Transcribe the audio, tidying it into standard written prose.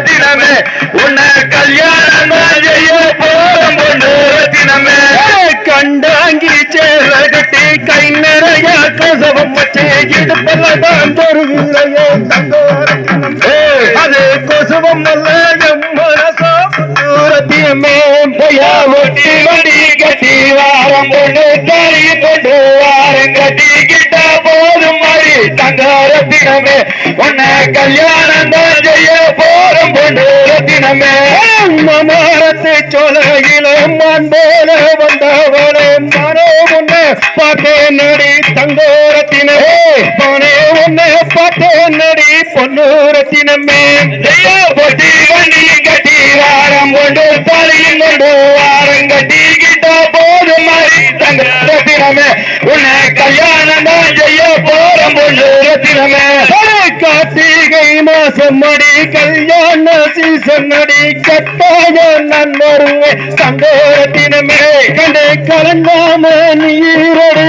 ரத்தினமே உன்னை கல்யாணம் செய்ய போதும் பொண்ணு ரத்தினமே கண்டாங்கி சேர கட்டி கை நிறைய கசவம் வச்சு இடுப்பெல்லாம் தருகிறையே அது கொசுவம் நல்ல ரத்தினமே பொய்யா ஒட்டி வண்டி கட்டி வாரம் பொண்ணு தாரி கொண்டு வாரம் கட்டி கிட்ட போதும் மாதிரி தங்க ரத்தினமே உன்னை கல்யாணம் தான் செய்ய போதும் பொண்ணு ரத்தினமே மரத்து சோலையில மான் போல வந்தவளே மனோ உன்னை பார்த்தேன் நடி தங்க ரத்தினமே போனே உன்னை பார்த்தேன் நடி பொண்ணு ரத்தினமே பொட்டி வண்டி கட்டி வாரம் கொண்டு தலையும் கொண்டு வாரம் கட்டி கிட்ட போதும் மாதிரி தங்க ரத்தினமே உன்னை கல்யாணம் தான் செய்ய போறோம் பொண்ணு ரத்தினமே கார்த்திகை மாசம் அடி கல்யாண சீசன் அடி கட்டாய நான் வருவேன் தங்க ரத்தினமே கண்டு கலந்தாம நீரடி